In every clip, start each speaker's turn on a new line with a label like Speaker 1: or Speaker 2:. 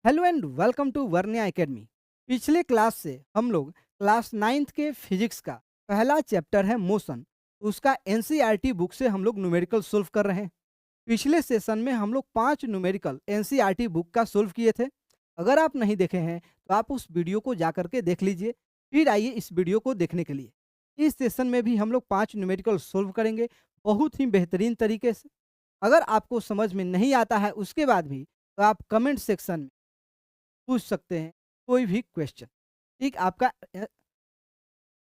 Speaker 1: Hello and welcome to वर्निया academy. पिछले class से हम लोग क्लास नाइन्थ के फिजिक्स का पहला चैप्टर है मोशन, उसका एनसीईआरटी बुक से हम लोग न्यूमेरिकल सोल्व कर रहे हैं। पिछले सेशन में हम लोग 5 न्यूमेरिकल एनसीईआरटी बुक का सोल्व किए थे। अगर आप नहीं देखे हैं तो आप उस वीडियो को जा करके देख लीजिए। फिर आइए इस वीडियो को देखने के लिए। इस सेशन में भी हम लोग 5 न्यूमेरिकल सोल्व करेंगे बहुत ही बेहतरीन तरीके से। अगर आपको समझ में नहीं आता है उसके बाद भी तो आप कमेंट सेक्शन में पूछ सकते हैं कोई भी क्वेश्चन। ठीक आपका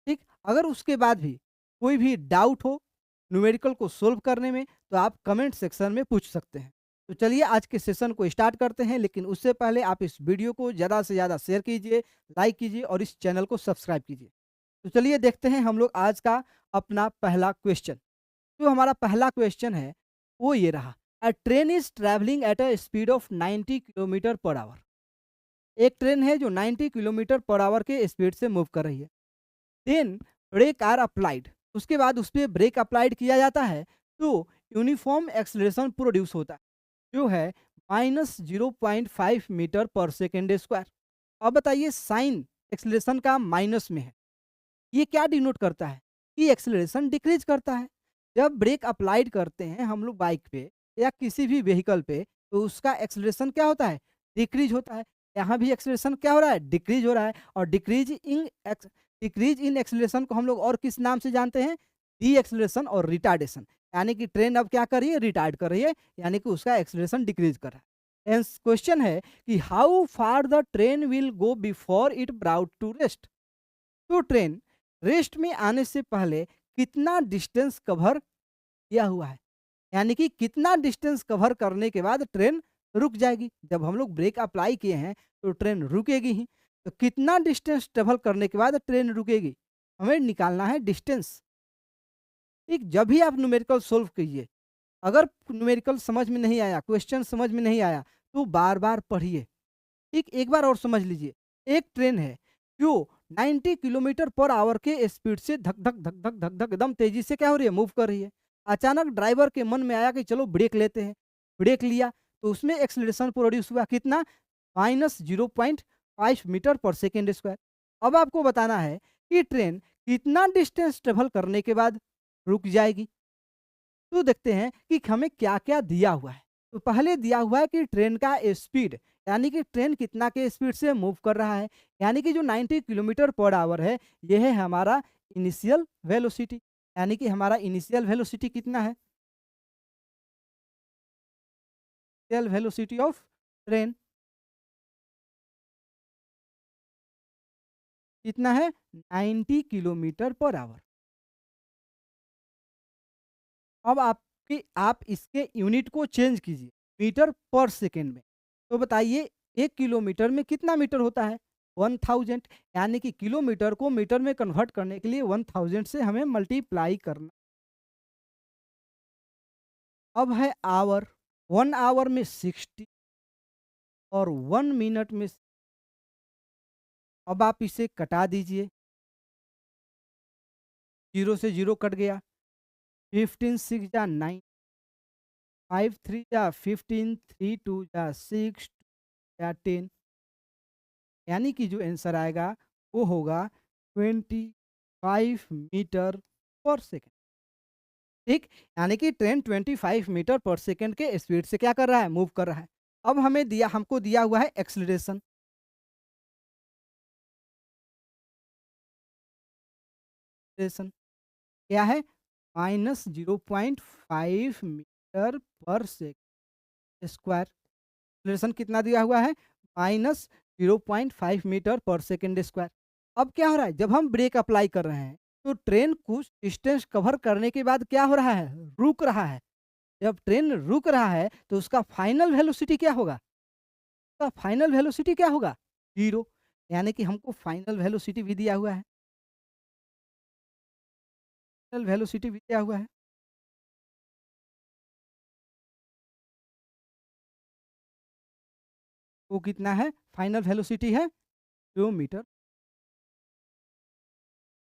Speaker 1: ठीक अगर उसके बाद भी कोई भी डाउट हो न्यूमेरिकल को सोल्व करने में तो आप कमेंट सेक्शन में पूछ सकते हैं। तो चलिए आज के सेशन को स्टार्ट करते हैं, लेकिन उससे पहले आप इस वीडियो को ज़्यादा से ज़्यादा शेयर कीजिए, लाइक कीजिए और इस चैनल को सब्सक्राइब कीजिए। तो चलिए देखते हैं हम लोग आज का अपना पहला क्वेश्चन। जो हमारा पहला क्वेश्चन है वो ये रहा। अ train is travelling at a speed of 90 kilometre per hour. एक ट्रेन है जो 90 किलोमीटर पर आवर के स्पीड से मूव कर रही है। देन ब्रेक आर अप्लाइड, उसके बाद उस पर ब्रेक अप्लाइड किया जाता है तो यूनिफॉर्म एक्सलेशन प्रोड्यूस होता है जो है -0.5 मीटर पर सेकेंड स्क्वायर। अब बताइए साइन एक्सलेशन का माइनस में है, ये क्या डिनोट करता है कि एक्सलेशन डिक्रीज करता है। जब ब्रेक अप्लाइड करते हैं हम लोग बाइक पे या किसी भी व्हीकल पे तो उसका एक्सलेशन क्या होता है, डिक्रीज होता है। यहाँ भी एक्सलेशन क्या हो रहा है, डिक्रीज हो रहा है। और डिक्रीज इन एक्सलेशन को हम लोग और किस नाम से जानते हैं, डी एक्सलेशन और रिटार्डेशन। यानी कि ट्रेन अब क्या कर रही है, रिटार्ड कर रही है, यानी कि उसका एक्सलेशन डिक्रीज कर रहा है। एंड क्वेश्चन है कि how far the train will go before it brought to rest. तो ट्रेन रेस्ट में आने से पहले कितना डिस्टेंस कवर किया हुआ है, यानी कि कितना डिस्टेंस कवर करने के बाद ट्रेन रुक जाएगी। जब हम लोग ब्रेक अप्लाई किए हैं तो ट्रेन रुकेगी ही, तो कितना डिस्टेंस ट्रेवल करने के बाद ट्रेन रुकेगी, हमें निकालना है डिस्टेंस। ठीक जब भी आप न्यूमेरिकल सोल्व कीजिए, अगर न्यूमेरिकल समझ में नहीं आया, क्वेश्चन समझ में नहीं आया तो बार बार पढ़िए। ठीक एक बार और समझ लीजिए। एक ट्रेन है जो 90 किलोमीटर पर आवर के स्पीड से धक धक धक धक धक धक एकदम तेजी से क्या हो रही है, मूव कर रही है। अचानक ड्राइवर के मन में आया कि चलो ब्रेक लेते हैं। ब्रेक लिया तो उसमें एक्सलेशन प्रोड्यूस हुआ कितना, -0.5 मीटर पर सेकेंड स्क्वायर। अब आपको बताना है कि ट्रेन कितना डिस्टेंस ट्रेवल करने के बाद रुक जाएगी। तो देखते हैं कि हमें क्या क्या दिया हुआ है। तो पहले दिया हुआ है कि ट्रेन का स्पीड, यानी कि ट्रेन कितना के स्पीड से मूव कर रहा है, यानी कि जो 90 किलोमीटर पर आवर है यह है हमारा इनिशियल वेलोसिटी। यानी कि हमारा इनिशियल वेलोसिटी कितना है, इनिशियल वेलोसिटी ऑफ ट्रेन कितना है, 90 किलोमीटर पर आवर। अब आप इसके यूनिट को चेंज कीजिए मीटर पर सेकेंड में। तो बताइए 1 किलोमीटर में कितना मीटर होता है, 1000। यानी कि किलोमीटर को मीटर में कन्वर्ट करने के लिए 1000 से हमें मल्टीप्लाई करना। अब है आवर, 1 आवर में 60 और 1 मिनट में। अब आप इसे कटा दीजिए, जीरो से जीरो कट गया। 15 6 जा 9, 5 3 जा 15, 3 2 जा 6 या 10। यानी कि जो आंसर आएगा वो होगा 25 मीटर पर सेकेंड। ठीक, यानी कि ट्रेन 25 मीटर पर सेकेंड के स्पीड से क्या कर रहा है, मूव कर रहा है। अब हमको दिया हुआ है एक्सलरेशन। एक्सलरेशन क्या है, -0.5 मीटर पर सेकेंड स्क्वायर। एक्सलरेशन कितना दिया हुआ है, -0.5 मीटर पर सेकेंड स्क्वायर। अब क्या हो रहा है, जब हम ब्रेक अप्लाई कर रहे हैं तो ट्रेन कुछ डिस्टेंस कवर करने के बाद क्या हो रहा है, रुक रहा है। जब ट्रेन रुक रहा है तो उसका फाइनल वेलोसिटी क्या होगा, उसका फाइनल वेलोसिटी क्या होगा, जीरो। यानी कि हमको फाइनल वेलोसिटी भी दिया हुआ है, फाइनल वेलोसिटी भी दिया हुआ है। वो कितना है, फाइनल वेलोसिटी है 2 मीटर।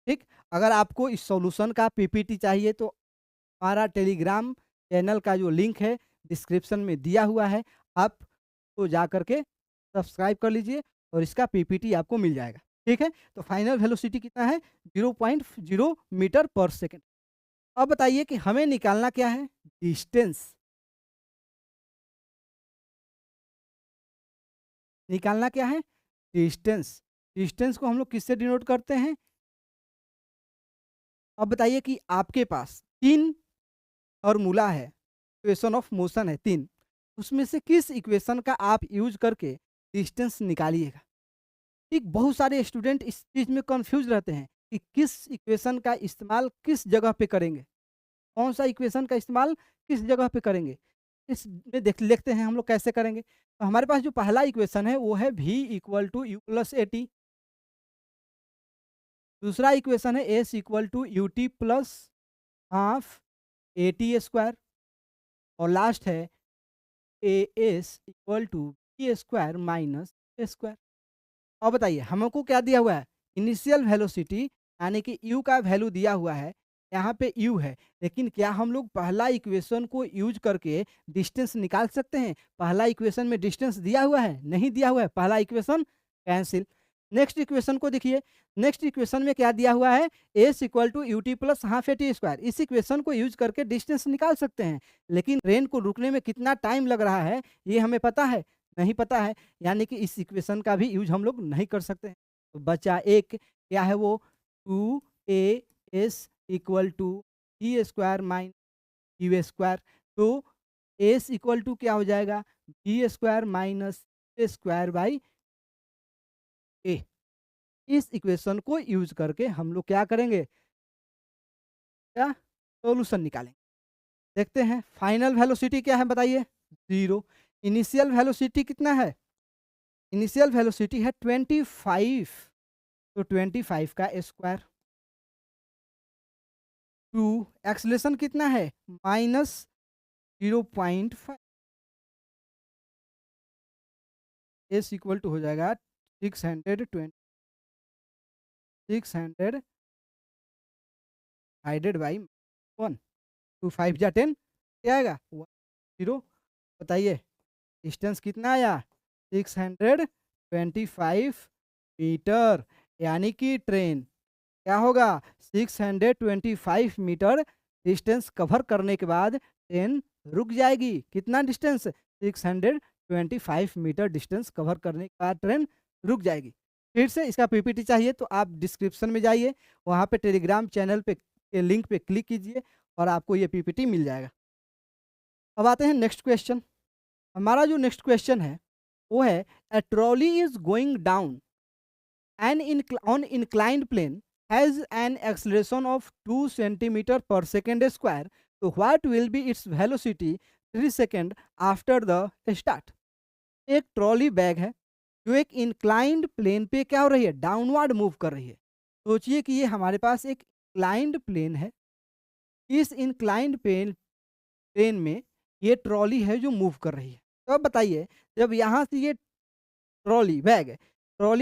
Speaker 1: ठीक, अगर आपको इस सॉल्यूशन का पीपीटी चाहिए तो हमारा टेलीग्राम चैनल का जो लिंक है डिस्क्रिप्शन में दिया हुआ है, आप तो जा करके सब्सक्राइब कर लीजिए और इसका पीपीटी आपको मिल जाएगा। ठीक है? तो फाइनल वेलोसिटी कितना है? 0.0 मीटर पर सेकंड। अब बताइए कि हमें निकालना क्या है? डिस्टेंस। निकालना क्या है? डिस्टेंस। डिस्टेंस को हम लोग किससे डिनोट करते हैं? अब बताइए कि आपके पास 3 फॉर्मूला है, इक्वेशन ऑफ मोशन है 3, उसमें से किस इक्वेशन का आप यूज़ करके डिस्टेंस निकालिएगा? ठीक, बहुत सारे स्टूडेंट इस चीज़ में कन्फ्यूज़ रहते हैं कि किस इक्वेशन का इस्तेमाल किस जगह पे करेंगे? कौन-सा इक्वेशन का इस्तेमाल किस जगह पे करेंगे? इसमें देख देखते हैं हम लोग कैसे करेंगे। तो हमारे पास जो पहला इक्वेशन है वो है v equal to u plus a t. दूसरा इक्वेशन है s equal to u t plus half a t square. और लास्ट है a s equal to b square minus A square. अब बताइए हमको क्या दिया हुआ है? इनिशियल वेलोसिटी यानी कि u का वैल्यू दिया हुआ है, यहाँ पे u है। लेकिन क्या हम लोग पहला इक्वेशन को यूज करके डिस्टेंस निकाल सकते हैं? पहला इक्वेशन में डिस्टेंस दिया हुआ है? नहीं दिया हुआ है, पहला इक्वेशन कैंसिल। नेक्स्ट इक्वेशन को देखिए, नेक्स्ट इक्वेशन में क्या दिया हुआ है? S equal to u t plus half a t square. इस इक्वेशन को यूज करके डिस्टेंस निकाल सकते हैं, लेकिन ट्रेन को रुकने में कितना टाइम लग रहा है ये हमें पता है? नहीं पता है, यानी कि इस इक्वेशन का भी यूज हम लोग नहीं कर सकते हैं। तो बचा एक, क्या है वो? 2as equal to T square minus U square. तो एस इक्वल टू क्या हो जाएगा? B square minus A square by A. इस इक्वेशन को यूज करके हम लोग क्या करेंगे? क्या सॉल्यूशन निकालेंगे। देखते हैं फाइनल वेलोसिटी क्या है बताइए? 0। इनिशियल वेलोसिटी कितना है? इनिशियल वेलोसिटी है 25। तो 25 का स्क्वायर 2। एक्सेलरेशन कितना है? माइनस 0.5। एस इक्वल टू हो जाएगा 620। 600 डिवाइडेड बाई 1। 2 5 जा 10, क्या आएगा? 1 0। बताइए डिस्टेंस कितना आया? 625 मीटर। यानी कि ट्रेन क्या होगा? 625 मीटर डिस्टेंस कवर करने के बाद ट्रेन रुक जाएगी। कितना डिस्टेंस? 625 मीटर डिस्टेंस कवर करने के बाद ट्रेन रुक जाएगी। फिर से इसका पीपीटी चाहिए तो आप डिस्क्रिप्शन में जाइए, वहाँ पे टेलीग्राम चैनल पे के लिंक पे क्लिक कीजिए और आपको ये पीपीटी मिल जाएगा। अब आते हैं नेक्स्ट क्वेश्चन। हमारा जो नेक्स्ट क्वेश्चन है वो है, a trolley is going down an on inclined plane has an acceleration of 2 centimeter per second square. So what will be its velocity 3 second after the start? एक trolley bag है जो एक inclined plane पे क्या हो रही है? Downward move कर रही है। सोचिए कि ये हमारे पास एक इंक्लाइंड प्लेन है। इस इंक्लाइंड प्लेन में ये ट्रॉली है जो मूव कर रही है। तो अब बताइए, जब यहाँ से ये ट्रॉली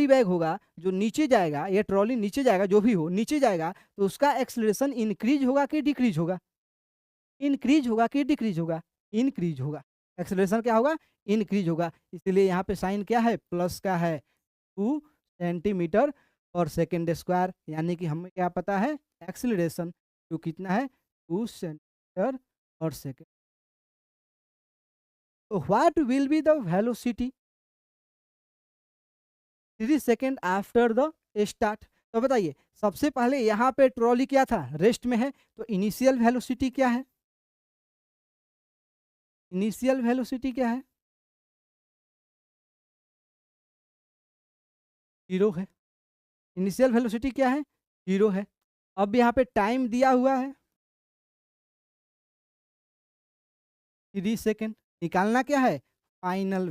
Speaker 1: बैग होगा जो नीचे जाएगा, ये ट्रॉली नीचे जाएगा, जो भी हो नीचे जाएगा, तो उसका एक्सेलरेशन इंक्रीज होगा कि डिक्रीज होगा? इंक्रीज होगा कि डिक्रीज होगा? इंक्रीज होगा। एक्सेलरेशन क्या होगा? इंक्रीज होगा। इसलिए यहाँ पे साइन क्या है? प्लस का है। 2 सेंटीमीटर पर सेकेंड स्क्वायर, यानी कि हमें क्या पता है? एक्सेलरेशन जो कितना है? 2 सेंटीमीटर पर सेकेंड। तो what will be the velocity 3 second after the start? तो बताइए, सबसे पहले यहाँ पे ट्रॉली क्या था? रेस्ट में है। तो इनिशियल वेलोसिटी क्या है? इनिशियल वेलोसिटी क्या है? 0 है। इनिशियल वेलोसिटी क्या है? 0 है। अब यहाँ पे टाइम दिया हुआ है 3 सेकेंड। निकालना क्या है? Final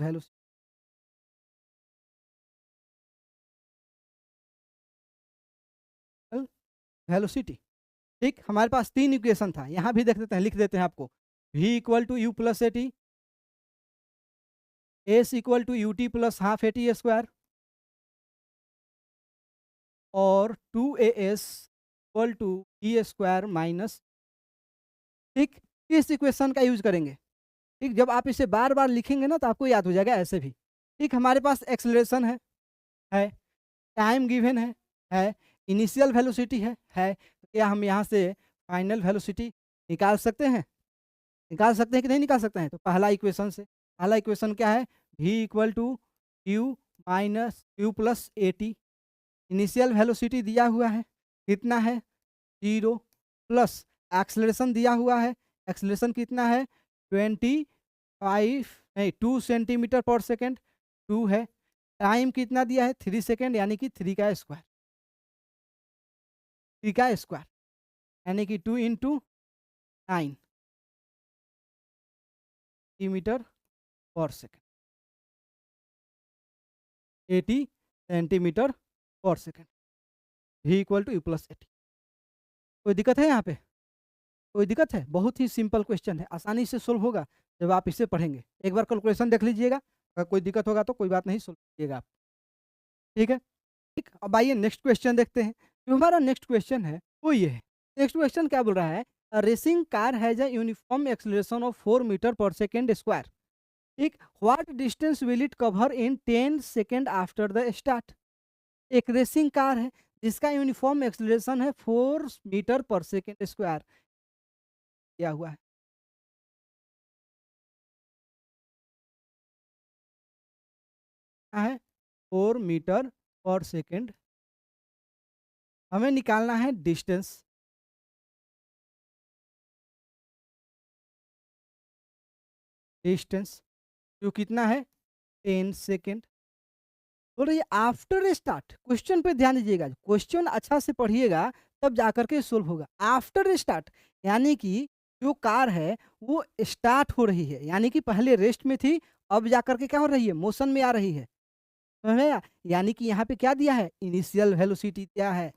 Speaker 1: velocity. ठीक, हमारे पास 3 इक्वेशन था, यहाँ भी देख देते हैं, लिख देते हैं आपको। v equal to u plus a t, s equal to u t plus half a t square और 2as equal to e square minus. ठीक, इस इक्वेशन का यूज करेंगे। ठीक, जब आप इसे बार बार लिखेंगे ना तो आपको याद हो जाएगा ऐसे भी। ठीक, हमारे पास एक्सेलरेशन है, टाइम गिवन है, इनिशियल वेलोसिटी है, तो क्या हम यहाँ से फाइनल वेलोसिटी निकाल सकते हैं? निकाल सकते हैं कि नहीं निकाल सकते हैं? तो पहला इक्वेशन क्या है? v equal to q minus q plus a t. Initial velocity दिया हुआ है, कितना है? 0 प्लस एक्सेलरेशन दिया हुआ है, एक्सेलरेशन कितना है? 25 नहीं 2 सेंटीमीटर पर सेकंड, 2 है। टाइम कितना दिया है? 3 सेकंड, यानी कि 3 का स्क्वायर, 3 का स्क्वायर यानी कि 2 इंटू 9 मीटर पर सेकंड, 80 सेंटीमीटर पर second. v equal to u plus 80। कोई दिक्कत है यहाँ पे? कोई दिक्कत है? बहुत ही सिंपल क्वेश्चन है, आसानी से सोल्व होगा जब आप इसे पढ़ेंगे। एक बार कैलकुलेशन देख लीजिएगा, अगर कोई दिक्कत होगा तो कोई बात नहीं, सोल्व कीजिएगा आप। ठीक है? ठीक, अब आइए नेक्स्ट क्वेश्चन देखते हैं। जो हमारा नेक्स्ट क्वेश्चन है वो ये है। नेक्स्ट क्वेश्चन क्या बोल रहा है? A racing car has a uniform acceleration of 4 metre पर सेकंड स्क्वायर। ठीक, what distance will it cover in 10 second after the start. एक रेसिंग कार है जिसका यूनिफॉर्म एक्सेलरेशन है 4 मीटर पर सेकंड स्क्वायर दिया हुआ है 4 मीटर पर सेकंड। हमें निकालना है डिस्टेंस। डिस्टेंस जो कितना है? 10 सेकंड। बोल रही है आफ्टर स्टार्ट। क्वेश्चन पे ध्यान दीजिएगा, क्वेश्चन अच्छा से पढ़िएगा तब जाकर के सोल्व होगा। आफ्टर स्टार्ट यानी कि जो कार है वो स्टार्ट हो रही है, यानी कि पहले रेस्ट में थी, अब जाकर के क्या हो रही है? मोशन में आ रही है। समझ में आया? यानी कि यहाँ पे क्या दिया है? इनिशियल वेलोसिटी क्या है?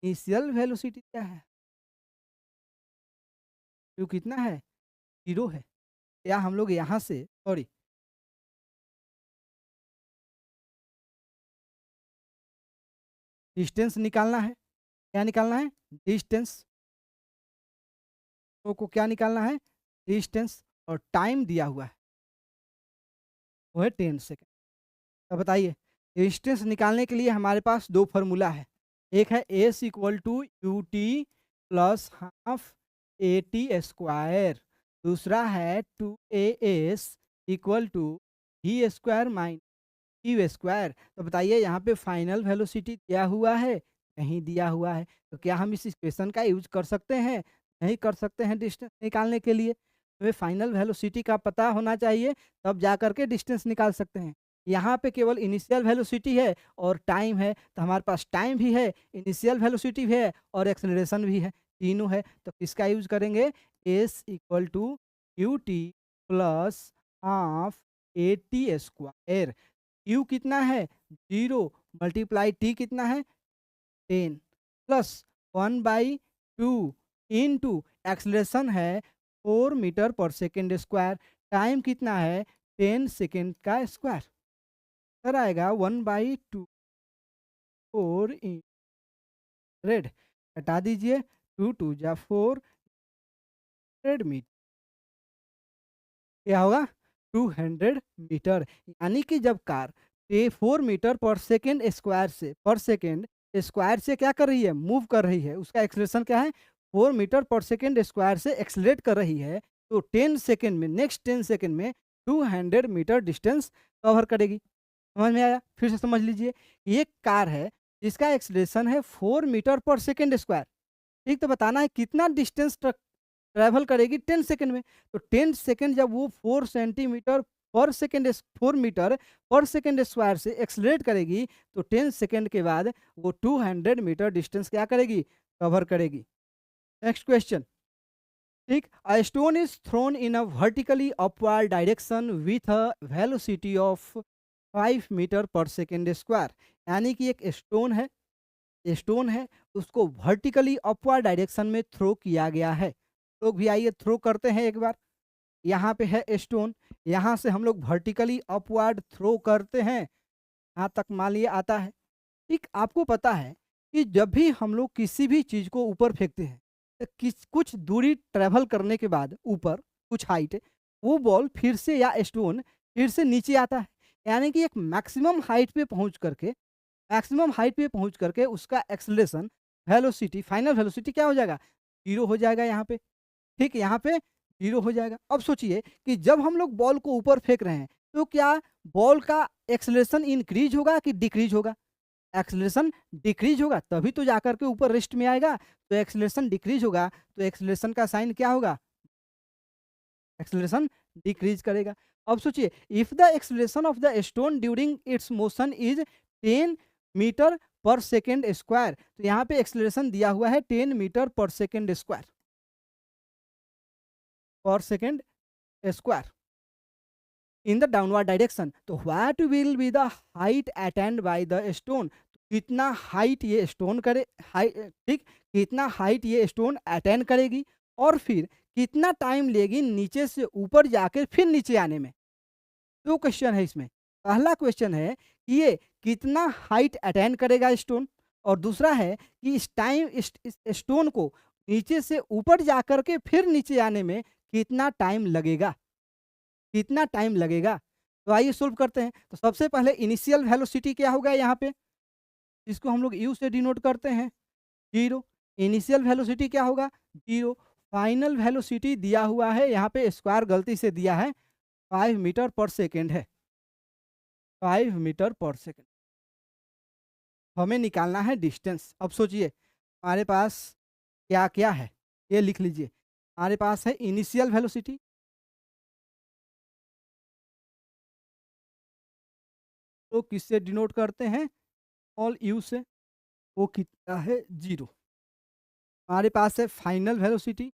Speaker 1: इनिशियल वेलोसिटी क्या है? जो कितना है? 0 है। या हम लोग यहाँ से सॉरी डिस्टेंस निकालना है। क्या निकालना है? डिस्टेंस। को क्या निकालना है? डिस्टेंस। और टाइम दिया हुआ है वो है 10 सेकेंड। तो बताइए, डिस्टेंस निकालने के लिए हमारे पास दो फार्मूला है। एक है s equal to u t plus half a t square, दूसरा है 2as equal to we square minus q square. तो बताइए यहाँ पे फाइनल वेलोसिटी दिया हुआ है? नहीं दिया हुआ है, तो क्या हम इस इक्वेशन का यूज कर सकते हैं? नहीं कर सकते हैं डिस्टेंस निकालने के लिए। हमें फाइनल वेलोसिटी का पता होना चाहिए, तब जा करके डिस्टेंस निकाल सकते हैं। यहाँ पे केवल इनिशियल वेलोसिटी है और टाइम है, तो हमारे पास टाइम भी है, इनिशियल वेलोसिटी भी है और एक्सेलरेशन भी है, तीनों है। तो किसका यूज करेंगे? S equal to u t plus half a t square. U कितना है? 0 मल्टीप्लाई टी कितना है? 10 प्लस 1/2 इंटू एक्सलेशन है 4 मीटर पर सेकेंड स्क्वायर, टाइम कितना है? 10 सेकेंड का स्क्वायर। सर आएगा 1/2 4 इन रेड, हटा दीजिए, 2 2 जा 4 मीटर, क्या होगा? 200 मीटर। यानी कि जब कार 4 मीटर पर सेकेंड स्क्वायर से क्या कर रही है? मूव कर रही है, उसका एक्सलेशन क्या है? 4 मीटर पर सेकेंड स्क्वायर से एक्सलेट कर रही है, तो 10 सेकेंड में, नेक्स्ट 10 सेकेंड में 200 मीटर डिस्टेंस कवर करेगी। समझ में आया? फिर से समझ लीजिए, ये कार है जिसका एक्सलेशन है 4 मीटर पर सेकेंड स्क्वायर। ठीक, तो बताना है कितना डिस्टेंस ट्रैवल करेगी 10 सेकंड में। तो 10 सेकंड जब वो 4 सेंटीमीटर पर सेकंड 4 मीटर पर सेकंड स्क्वायर से एक्सलेट करेगी, तो 10 सेकंड के बाद वो 200 मीटर डिस्टेंस क्या करेगी? कवर करेगी। Next question. ठीक, a stone is thrown in a vertically upward direction with a velocity of 5 metre पर सेकंड स्क्वायर। यानी कि एक स्टोन है, उसको वर्टिकली अपवर्ड डायरेक्शन में थ्रो किया गया है। लोग भी आइए थ्रो करते हैं एक बार। यहाँ पे है स्टोन, यहाँ से हम लोग वर्टिकली अपवर्ड थ्रो करते हैं, यहाँ तक मान लिए आता है। ठीक, आपको पता है कि जब भी हम लोग किसी भी चीज़ को ऊपर फेंकते हैं, तो कुछ दूरी ट्रेवल करने के बाद ऊपर कुछ हाइट, वो बॉल फिर से या स्टोन फिर से नीचे आता है। यानी कि एक मैक्सिमम हाइट पे पहुँच करके उसका एक्सेलरेशन, वेलोसिटी, फाइनल वेलोसिटी क्या हो जाएगा? 0 हो जाएगा यहाँ पे। ठीक, यहाँ पे 0 हो जाएगा। अब सोचिए कि जब हम लोग बॉल को ऊपर फेंक रहे हैं, तो क्या बॉल का एक्सेलरेशन इंक्रीज़ होगा कि डिक्रीज़ होगा? एक्सेलरेशन डिक्रीज़ होगा, तभी तो जाकर के ऊपर रेस्ट में आएगा। तो एक्सेलरेशन डिक्रीज़ होगा, तो एक्सेलरेशन का साइन क्या होगा? एक्सेलरेशन डिक्रीज़ करेगा। अब सोचिए, if the acceleration of the stone during its motion is 10 metre पर सेकंड स्क्वायर, तो यहाँ पे एक्सेलरेशन दिया हुआ है 10 मीटर पर second square, per second square in the downward direction. तो what will be the height attained by the stone? कितना हाइट ये स्टोन करे, ठीक, कितना हाइट ये स्टोन अटेंड करेगी और फिर कितना टाइम लेगी नीचे से ऊपर जाकर फिर नीचे आने में? दो क्वेश्चन है इसमें। पहला क्वेश्चन है कि ये कितना हाइट अटेंड करेगा स्टोन, और दूसरा है कि इस स्टोन को नीचे से ऊपर जाकर के फिर नीचे आने में कितना टाइम लगेगा, कितना टाइम लगेगा? तो आइए सोल्व करते हैं। तो सबसे पहले इनिशियल वेलोसिटी क्या होगा यहाँ पे, इसको हम लोग यू से डिनोट करते हैं, 0। इनिशियल वेलोसिटी क्या होगा? 0। फाइनल वेलोसिटी दिया हुआ है, यहाँ पे स्क्वायर गलती से दिया है, 5 मीटर पर सेकंड है, 5 मीटर पर सेकंड। हमें निकालना है डिस्टेंस। अब सोचिए हमारे पास क्या-क्या है, ये लिख लीजिए। हमारे पास है इनिशियल वेलोसिटी, तो किससे डिनोट करते हैं? स्मॉल यू से, वो कितना है? 0। हमारे पास है फाइनल वेलोसिटी,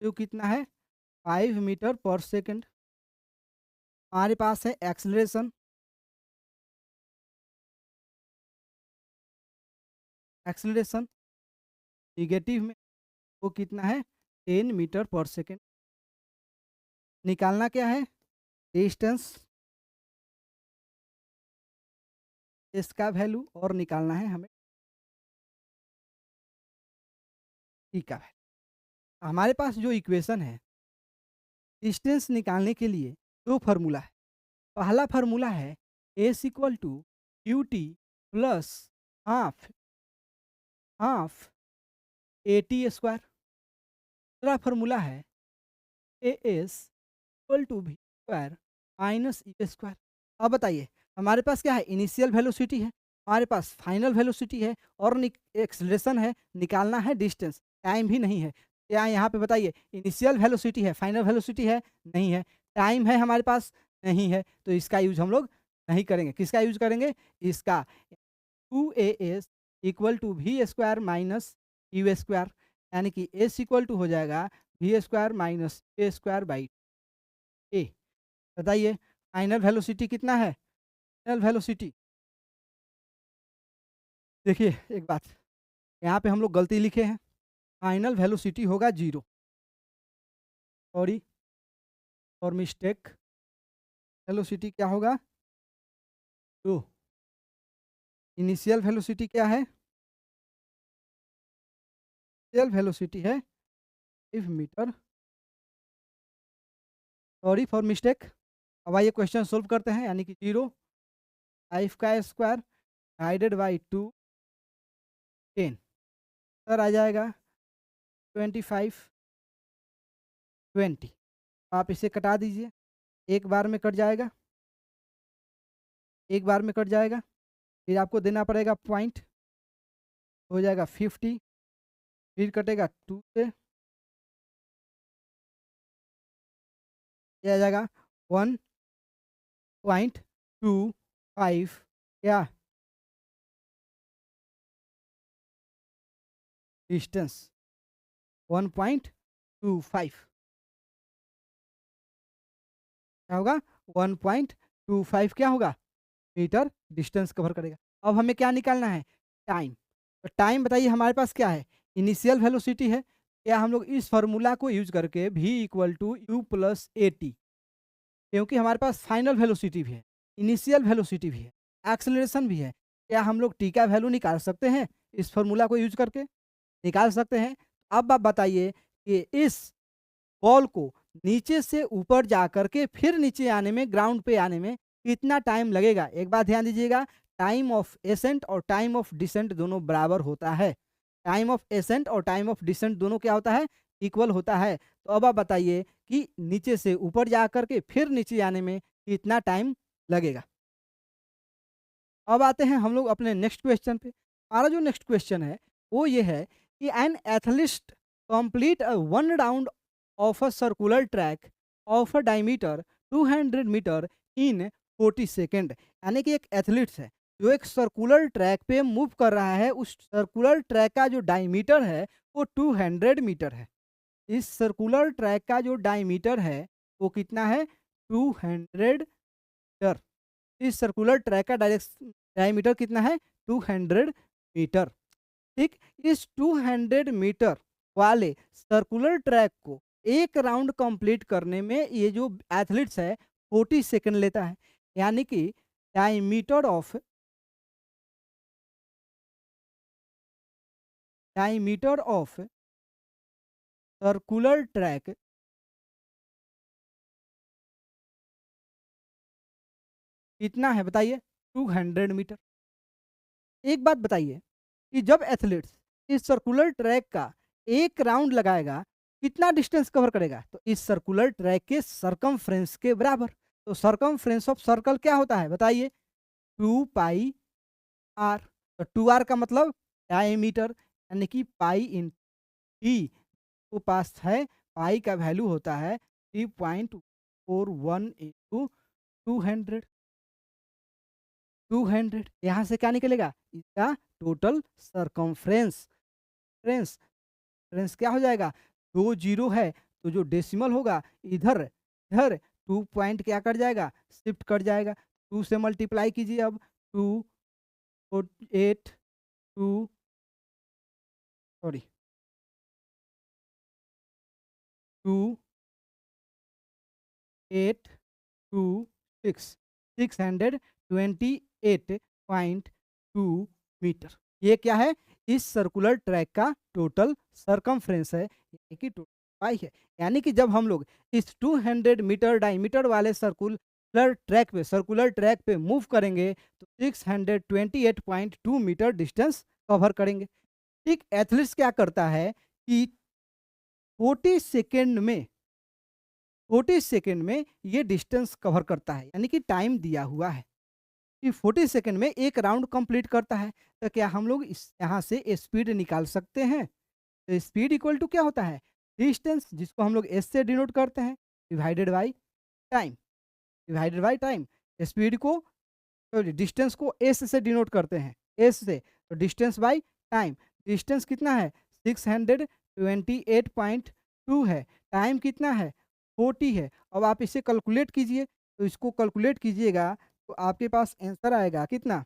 Speaker 1: जो कितना है? 5 मीटर पर सेकंड। हमारे पास है एक्सेलरेशन, एक्सेलरेशन नेगेटिव में, वो कितना है? 10 मीटर पर सेकंड। निकालना क्या है? डिस्टेंस, इसका वैल्यू, और निकालना है हमें टी का वैल्यू। हमारे पास जो इक्वेशन है डिस्टेंस निकालने के लिए, दो फार्मूला है। पहला फार्मूला है s equal to q t plus half half a t square. दूसरा फार्मूला है a s equal to we square minus e square. अब बताइए, हमारे पास क्या है? इनिशियल वेलोसिटी है, हमारे पास फाइनल वेलोसिटी है, और एक्सेलरेशन है, निकालना है डिस्टेंस। टाइम भी नहीं है। क्या यहाँ पे बताइए, इनिशियल वेलोसिटी है, फाइनल वेलोसिटी है? नहीं है। टाइम है हमारे पास? नहीं है। तो इसका यूज हम लोग नहीं करेंगे। किसका यूज करेंगे? इसका, 2as equal to we square minus U square, यानी कि एस इक्वल टू हो जाएगा V square minus A square by A. बताइए फाइनल वेलोसिटी कितना है? फाइनल वेलोसिटी, देखिए एक बात, यहाँ पे हम लोग गलती लिखे हैं। फाइनल वेलोसिटी होगा 0, सॉरी और मिस्टेक। वेलोसिटी क्या होगा? 2। इनिशियल वेलोसिटी क्या है? इनिशियल वेलोसिटी है 5 मीटर, सॉरी फॉर मिस्टेक। अब आइए क्वेश्चन सोल्व करते हैं, यानी कि 0, 5 का स्क्वायर डिवाइडेड बाई 2, 10, सर आ जाएगा 25, 20। आप इसे कटा दीजिए, एक बार में कट जाएगा, एक बार में कट जाएगा। फिर आपको देना पड़ेगा पॉइंट, हो जाएगा 50, फिर कटेगा 2 से, ये आ जाएगा 1.25, क्या डिस्टेंस? 1.25 क्या होगा? 1.25 क्या होगा? मीटर डिस्टेंस कवर करेगा। अब हमें क्या निकालना है? टाइम। तो टाइम बताइए हमारे पास क्या है? इनिशियल वेलोसिटी है। क्या हम लोग इस फार्मूला को यूज करके v equal to u plus a t, क्योंकि हमारे पास फाइनल वेलोसिटी भी है, इनिशियल वेलोसिटी भी है, एक्सेलरेशन भी है, क्या हम लोग टी का वैल्यू निकाल सकते हैं इस फार्मूला को यूज करके? निकाल सकते हैं। अब आप बताइए कि इस बॉल को नीचे से ऊपर जा कर के फिर नीचे आने में, ग्राउंड पे आने में कितना टाइम लगेगा? एक बात ध्यान दीजिएगा, टाइम ऑफ एसेंट और टाइम ऑफ डिसेंट दोनों बराबर होता है। टाइम ऑफ एसेंट और टाइम ऑफ डिसेंट दोनों क्या होता है? इक्वल होता है। तो अब आप बताइए कि नीचे से ऊपर जा कर के फिर नीचे आने में कितना टाइम लगेगा? अब आते हैं हम लोग अपने नेक्स्ट क्वेश्चन पे। हमारा जो नेक्स्ट क्वेश्चन है वो ये है कि an athlete complete one round of a circular track of a diameter 200 metre in 40 second. यानी कि एक एथलीट है जो एक सर्कुलर ट्रैक पे मूव कर रहा है, उस सर्कुलर ट्रैक का जो डायमीटर है वो 200 मीटर है। इस सर्कुलर ट्रैक का जो डायमीटर है वो कितना है? 200 मीटर। इस सर्कुलर ट्रैक का डायमीटर कितना है? 200 मीटर। ठीक, इस 200 मीटर वाले सर्कुलर ट्रैक को एक राउंड कंप्लीट करने में ये जो एथलीट्स है 40 सेकंड लेता है। यानी कि diameter of diameter of circular track कितना है बताइए? 200 मीटर। एक बात बताइए कि जब एथलीट्स इस सर्कुलर ट्रैक का एक राउंड लगाएगा, कितना डिस्टेंस कवर करेगा? तो इस सर्कुलर ट्रैक के सरकमफ्रेंस के बराबर। तो सरकमफ्रेंस ऑफ सर्कल क्या होता है बताइए? 2 पाई आर। तो 2 आर का मतलब डायमीटर, यानी कि पाई इन टी को पास है। पाई का वैल्यू होता है 3.41 इंटू 200। 200 यहाँ से क्या निकलेगा? इसका टोटल सरकमफ्रेंस। फ्रेंस फ्रेंस क्या हो जाएगा? 2 जीरो है तो जो डेसिमल होगा इधर इधर 2 पॉइंट क्या कर जाएगा? शिफ्ट कर जाएगा। 2 से मल्टीप्लाई कीजिए अब। 2 8 2 सॉरी 2 8 2 6 628.2 मीटर। ये क्या है? इस सर्कुलर ट्रैक का टोटल सरकमफ्रेंस है, यानी कि टोटल पाई है। यानी कि जब हम लोग इस 200 मीटर डायमीटर वाले सर्कुलर ट्रैक पे मूव करेंगे तो 628.2 मीटर डिस्टेंस कवर करेंगे। ठीक, एथलीट्स क्या करता है कि 40 सेकेंड में 40 सेकेंड में ये डिस्टेंस कवर करता है, यानी कि टाइम दिया हुआ है कि 40 सेकेंड में एक राउंड कंप्लीट करता है। तो क्या हम लोग इस यहाँ से स्पीड निकाल सकते हैं? तो स्पीड इक्वल टू क्या होता है? डिस्टेंस, जिसको हम लोग एस से डिनोट करते हैं, divided by time. Divided by time. Speed को, सॉरी, डिस्टेंस को एस से डिनोट करते हैं, एस से। तो डिस्टेंस बाई टाइम। डिस्टेंस कितना है? 628.2 है। टाइम कितना है? 40 है। अब आप इसे कैलकुलेट कीजिए। तो इसको कैलकुलेट कीजिएगा तो आपके पास आंसर आएगा कितना?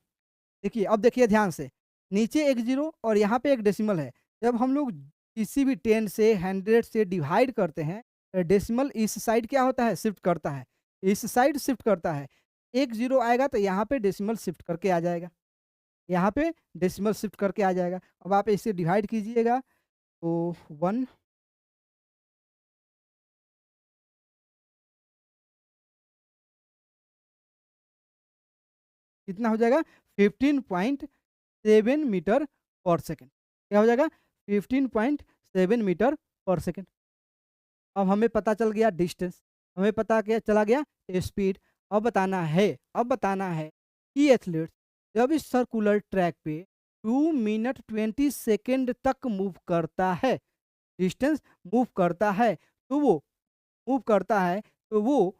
Speaker 1: देखिए, अब देखिए ध्यान से। नीचे एक जीरो और यहाँ पे एक डेसिमल है। जब हम लोग किसी भी 10 से 100 से डिवाइड करते हैं तो डेसिमल इस साइड क्या होता है? शिफ्ट करता है। इस साइड शिफ्ट करता है। एक जीरो आएगा तो यहाँ पे डेसिमल शिफ्ट करके आ जाएगा। यहाँ पे डेसिमल शिफ्ट करके आ जाएगा। अब आप इसे डिवाइड कीजिएगा तो 1 कितना हो जाएगा? 15.7 मीटर पर सेकंड। क्या हो जाएगा? 15.7 मीटर पर सेकंड। अब हमें पता चल गया डिस्टेंस, हमें पता क्या चला गया? स्पीड। अब बताना है कि एथलीट जब इस सर्कुलर ट्रैक पे 2 मिनट 20 सेकेंड तक मूव करता है, डिस्टेंस मूव करता है, तो वो मूव करता है तो वो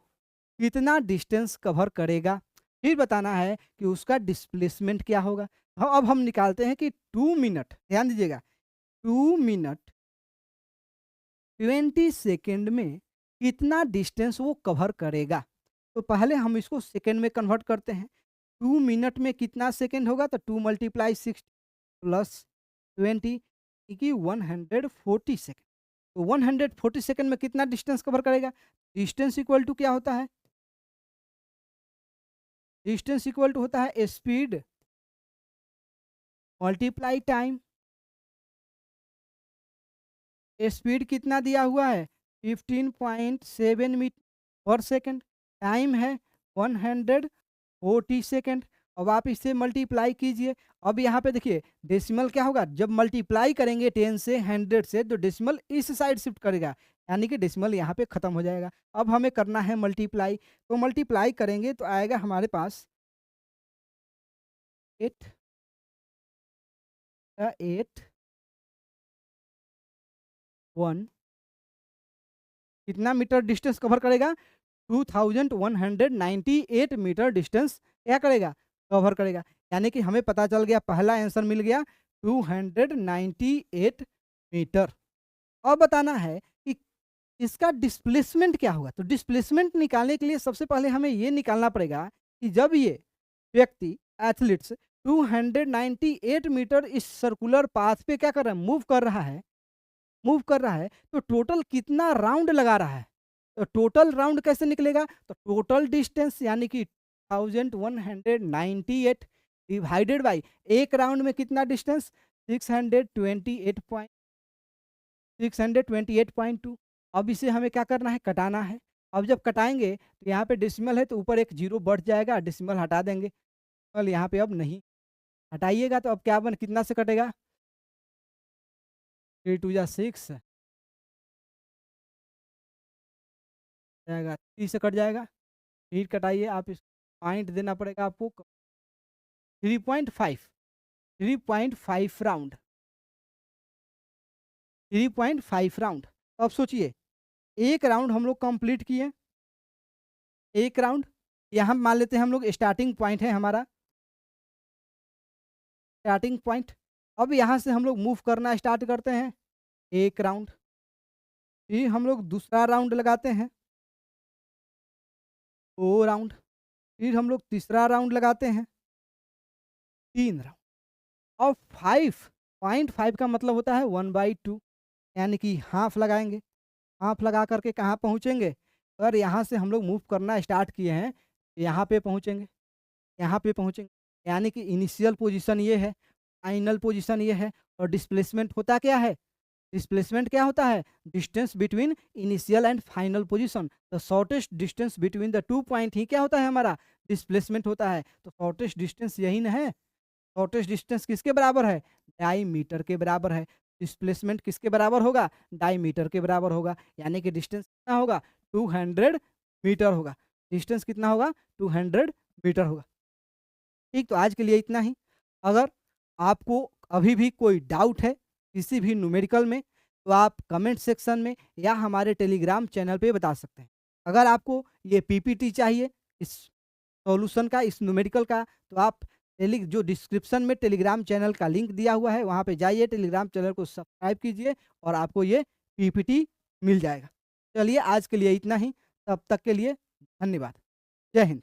Speaker 1: कितना डिस्टेंस कवर करेगा? फिर बताना है कि उसका डिस्प्लेसमेंट क्या होगा। अब हम निकालते हैं कि 2 मिनट, ध्यान दीजिएगा, 2 मिनट 20 सेकेंड में कितना डिस्टेंस वो कवर करेगा। तो पहले हम इसको सेकेंड में कन्वर्ट करते हैं। 2 मिनट में कितना सेकेंड होगा? तो 2 मल्टीप्लाई 60 प्लस 20 कि 140 सेकेंड। तो 140 सेकेंड में कितना डिस्टेंस कवर करेगा? डिस्टेंस इक्वल टू क्या होता है? डिस्टेंस इक्वल टू होता है स्पीड मल्टीप्लाई टाइम। स्पीड कितना दिया हुआ है 15.7 मीटर पर सेकंड, टाइम है 140 सेकंड। अब आप इससे मल्टीप्लाई कीजिए। अब यहाँ पे देखिए डेसिमल क्या होगा, जब मल्टीप्लाई करेंगे 10 से 100 से तो डेसिमल इस साइड शिफ्ट करेगा, यानी कि डेसिमल यहाँ पे खत्म हो जाएगा। अब हमें करना है मल्टीप्लाई, तो मल्टीप्लाई करेंगे तो आएगा हमारे पास 8 8 1 कितना मीटर डिस्टेंस कवर करेगा 2198 मीटर डिस्टेंस क्या करेगा, कवर करेगा। यानी कि हमें पता चल गया, पहला आंसर मिल गया 298 मीटर। अब बताना है कि इसका डिस्प्लेसमेंट क्या होगा। तो डिस्प्लेसमेंट निकालने के लिए सबसे पहले हमें ये निकालना पड़ेगा कि जब ये व्यक्ति एथलीट्स 298 मीटर इस सर्कुलर पाथ पे क्या कर रहा है, मूव कर रहा है, तो टोटल कितना राउंड लगा रहा है। तो टोटल राउंड कैसे निकलेगा, तो टोटल डिस्टेंस यानी कि 1198 डिवाइडेड बाई एक राउंड में कितना डिस्टेंस 628.2। अब इसे हमें क्या करना है, कटाना है। अब जब कटाएंगे तो यहाँ पे डेसिमल है तो ऊपर एक जीरो बढ़ जाएगा, डेसिमल हटा देंगे। कल यहाँ पे अब नहीं हटाइएगा तो अब क्या बन कितना से कटेगा 3 2 जा 6 जाएगा, 3 से कट जाएगा। फिर कटाइए आप, इस पॉइंट देना पड़ेगा आपको 3.5 राउंड 3.5 राउंड। अब सोचिए एक राउंड हम लोग कंप्लीट किए, एक राउंड यहाँ मान लेते हैं हम लोग स्टार्टिंग पॉइंट है हमारा स्टार्टिंग पॉइंट। अब यहाँ से हम लोग मूव करना स्टार्ट करते हैं, एक राउंड, फिर हम लोग दूसरा राउंड लगाते हैं 2 राउंड, फिर हम लोग तीसरा राउंड लगाते हैं 3 राउंड। और 5.5 का मतलब होता है 1/2, यानी कि हाफ लगाएंगे। हाफ लगा करके कहाँ पहुँचेंगे, अगर यहाँ से हम लोग मूव करना स्टार्ट किए हैं यहाँ पे पहुँचेंगे, यहाँ पे पहुँचेंगे। यानी कि इनिशियल पोजीशन ये है, फाइनल पोजीशन ये है। और डिस्प्लेसमेंट होता क्या है, डिस्प्लेसमेंट क्या होता है, distance between initial and final position. The shortest distance between the 2 point ही क्या होता है, हमारा डिस्प्लेसमेंट होता है। तो शॉर्टेस्ट डिस्टेंस यही ना है, शॉर्टेस्ट डिस्टेंस किसके बराबर है, डायमीटर के बराबर है। डिस्प्लेसमेंट किसके बराबर होगा, डायमीटर के बराबर होगा। यानी कि डिस्टेंस कितना होगा 200 मीटर होगा। डिस्टेंस कितना होगा 200 मीटर होगा। ठीक, तो आज के लिए इतना ही। अगर आपको अभी भी कोई डाउट है किसी भी न्यूमेरिकल में तो आप कमेंट सेक्शन में या हमारे टेलीग्राम चैनल पे बता सकते हैं। अगर आपको ये पीपीटी चाहिए इस सॉल्यूशन का, इस न्यूमेरिकल का, तो आप जो डिस्क्रिप्शन में टेलीग्राम चैनल का लिंक दिया हुआ है वहाँ पे जाइए, टेलीग्राम चैनल को सब्सक्राइब कीजिए और आपको ये पीपीटी मिल जाएगा। चलिए आज के लिए इतना ही, तब तक के लिए धन्यवाद। जय हिंद।